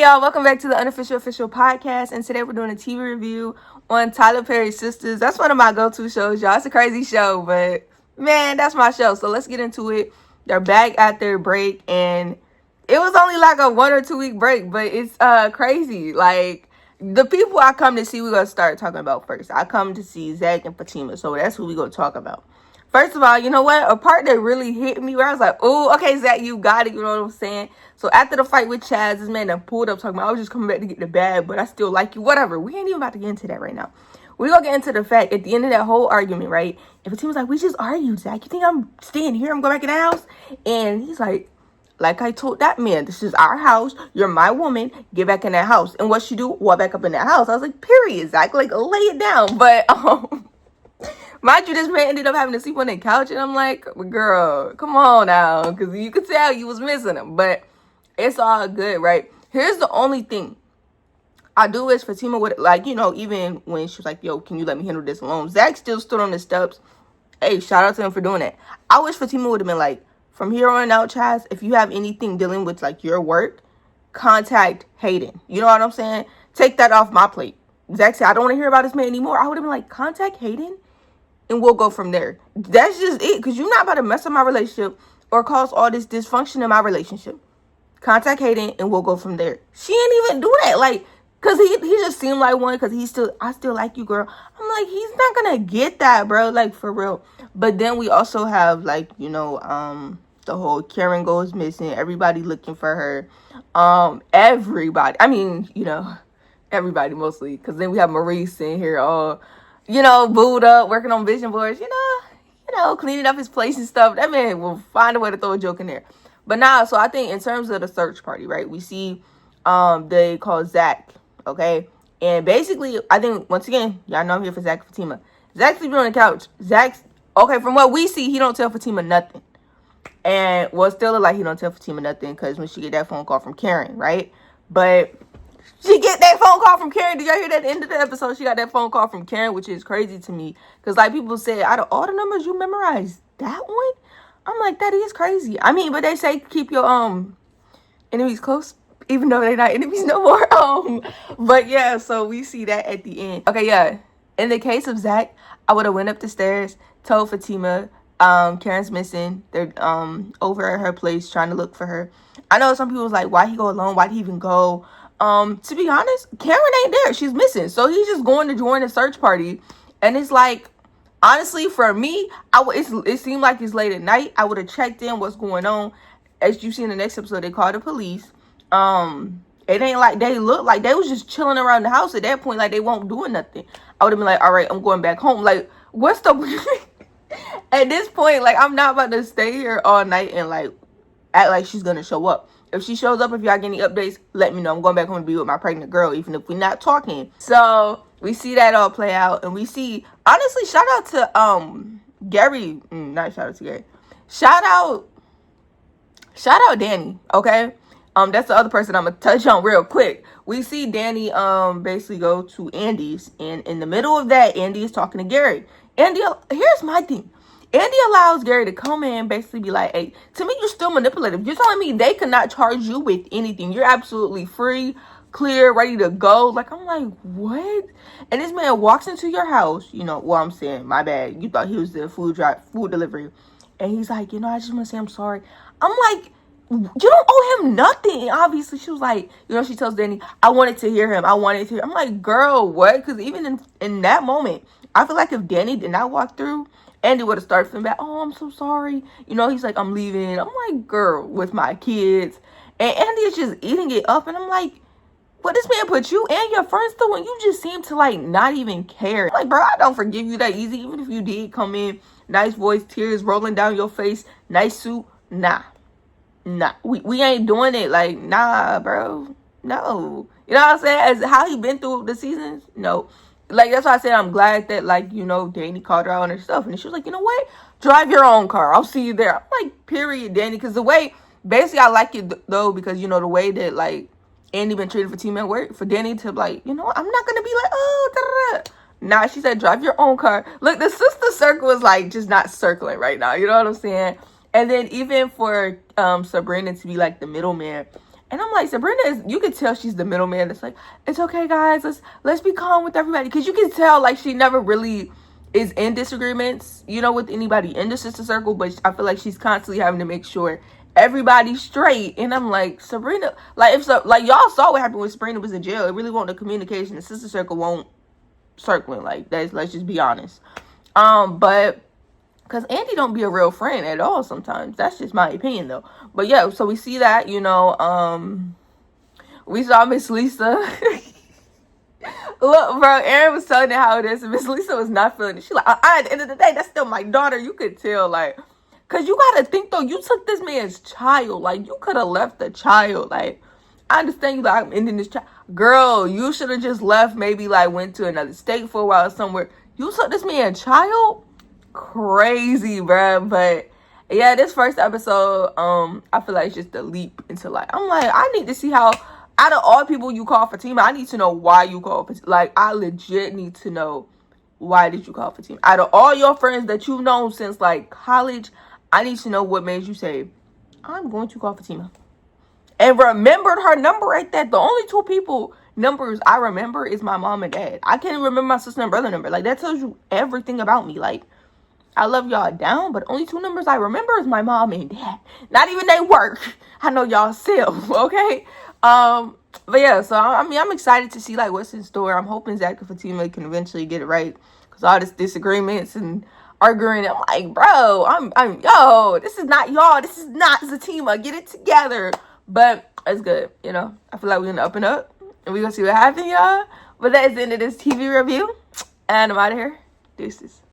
y'all, welcome back to the Unofficial Official Podcast, and today we're doing a TV review on Tyler Perry's Sistas. That's one of my go-to shows, y'all. It's a crazy show, but man, that's my show. So let's get into it. They're back at their break, and it was only like a 1 or 2 week break, but it's crazy. Like, the people I come to see, we're gonna start talking about first. I come to see Zach and Fatima, so that's who we're gonna talk about. First of all, you know what? A part that really hit me where I was like, oh, okay, Zach, you got it. You know what I'm saying? So after the fight with Chaz, this man done pulled up talking about, I was just coming back to get the bag, but I still like you. Whatever. We ain't even about to get into that right now. We're going to get into the fact at the end of that whole argument, right? If a team was like, we just argued, Zach. You think I'm staying here? I'm going back in the house? And he's like I told that man, this is our house. You're my woman. Get back in that house. And what she do? Walk back up in that house. I was like, period, Zach. Like, lay it down. But, mind you, this man ended up having to sleep on the couch, and I'm like, girl, come on now, because you could tell you was missing him, but it's all good, right? Here's the only thing I do is Fatima would, like, you know, even when she was like, yo, can you let me handle this alone? Zach still stood on the steps. Hey, shout out to him for doing that. I wish Fatima would have been like, from here on out, Chaz, if you have anything dealing with, like, your work, contact Hayden. You know what I'm saying? Take that off my plate. Zach said, I don't want to hear about this man anymore. I would have been like, contact Hayden? And we'll go from there. That's just it. Because you're not about to mess up my relationship or cause all this dysfunction in my relationship. Contact Hayden and we'll go from there. She ain't even do that. Like, because he just seemed like one. Because I still like you, girl. I'm like, he's not going to get that, bro. Like, for real. But then we also have, like, you know, the whole Karen goes missing. Everybody looking for her. Everybody. I mean, you know, everybody mostly. Because then we have Maurice in here all, you know, booed up, working on vision boards, you know, cleaning up his place and stuff. That man will find a way to throw a joke in there. But nah, so I think in terms of the search party, right, we see they call Zach, okay? And basically, I think, once again, y'all know I'm here for Zach and Fatima. Zach's sleeping on the couch. Okay, from what we see, he don't tell Fatima nothing. And, well, still look like he don't tell Fatima nothing because when she get that phone call from Karen, right? But she get that phone call from Karen. Did y'all hear that at the end of the episode? She got that phone call from Karen, which is crazy to me. Because, like, people said, out of all the numbers you memorized, that one? I'm like, that is crazy. I mean, but they say keep your enemies close, even though they're not enemies no more. But, yeah, so we see that at the end. Okay, yeah. In the case of Zach, I would have went up the stairs, told Fatima, Karen's missing. They're over at her place trying to look for her. I know some people was like, why he go alone? Why'd he even go? To be honest, Karen ain't there. She's missing. So he's just going to join the search party. And it's like, honestly, for me, it seemed like it's late at night. I would have checked in what's going on. As you see in the next episode, they called the police. It ain't like they look like they was just chilling around the house at that point, like they won't doing nothing. I would have been like, all right, I'm going back home. Like, what's the at this point, like, I'm not about to stay here all night and like act like she's gonna show up. If she shows up, if y'all get any updates, let me know. I'm going back home to be with my pregnant girl, even if we're not talking. So we see that all play out, and we see, honestly, shout out to Gary. Not shout out to Gary. Shout out Danny. Okay, that's the other person I'm gonna touch on real quick. We see Danny basically go to Andy's, and in the middle of that, Andy is talking to Gary. Andy, here's my thing. Andy allows Gary to come in and basically be like, hey, to me, you're still manipulative. You're telling me they cannot charge you with anything. You're absolutely free, clear, ready to go. Like, I'm like, what? And this man walks into your house, you know, well, I'm saying, my bad. You thought he was the food delivery. And he's like, you know, I just want to say I'm sorry. I'm like, you don't owe him nothing. And obviously, she was like, you know, she tells Danny, I wanted to hear him. I'm like, girl, what? Because even in that moment, I feel like if Danny did not walk through, Andy would have started feeling bad. Oh, I'm so sorry. You know, he's like, I'm leaving. I'm like, girl, with my kids. And Andy is just eating it up. And I'm like, what, this man put you and your friends through, and you just seem to, like, not even care. Like, bro, I don't forgive you that easy. Even if you did come in, nice voice, tears rolling down your face, nice suit. Nah. We ain't doing it. Like, nah, bro. No. You know what I'm saying? As how he been through the seasons? No. Like, that's why I said I'm glad that, like, you know, Danny called her out on her stuff. And she was like, you know what? Drive your own car. I'll see you there. I'm like, period, Danny. Because the way, basically, I like it, though, because, you know, the way that, like, Andy been treated for team at work, for Danny to, like, you know, I'm not going to be like, oh, da-da-da. Nah, she said, drive your own car. Look, the sister circle is, like, just not circling right now. You know what I'm saying? And then even for Sabrina to be, like, the middleman, And I'm like, Sabrina is, you can tell she's the middleman. It's like, it's okay, guys. Let's be calm with everybody. Because you can tell, like, she never really is in disagreements, you know, with anybody in the sister circle. But I feel like she's constantly having to make sure everybody's straight. And I'm like, Sabrina, like, if so, like, y'all saw what happened when Sabrina was in jail. It really won't, the communication. The sister circle won't circling like that. Let's just be honest. But because Andy don't be a real friend at all sometimes. That's just my opinion, though. But yeah, so we see that, you know, we saw Miss Lisa. Look, bro, Aaron was telling her how it is, and Miss Lisa was not feeling it. She like, at the end of the day, that's still my daughter. You could tell, like, because you got to think, though, you took this man's child. Like, you could have left the child. Like, I understand you like, I'm ending this child. Girl, you should have just left, maybe, like, went to another state for a while somewhere. You took this man's child? Crazy, bruh. But yeah, this first episode, I feel like it's just a leap into, like, I'm like, I need to see how, out of all people you call Fatima, I need to know why you call Fatima. Like, I legit need to know, why did you call Fatima? Out of all your friends that you've known since, like, college, I need to know what made you say, I'm going to call Fatima. And remembered her number right there. The only two people numbers I remember is my mom and dad. I can't even remember my sister and brother number. Like, that tells you everything about me. Like, I love y'all down, but only two numbers I remember is my mom and dad. Not even they work. I know y'all self, okay? But yeah, so I mean, I'm excited to see like what's in store. I'm hoping Zach and Fatima can eventually get it right, because all this disagreements and arguing, I'm like, bro, yo, this is not y'all. This is not Zatima. Get it together. But it's good, you know. I feel like we're gonna up and up, and we're gonna see what happens, y'all. But that is the end of this TV review, and I'm out of here. Deuces.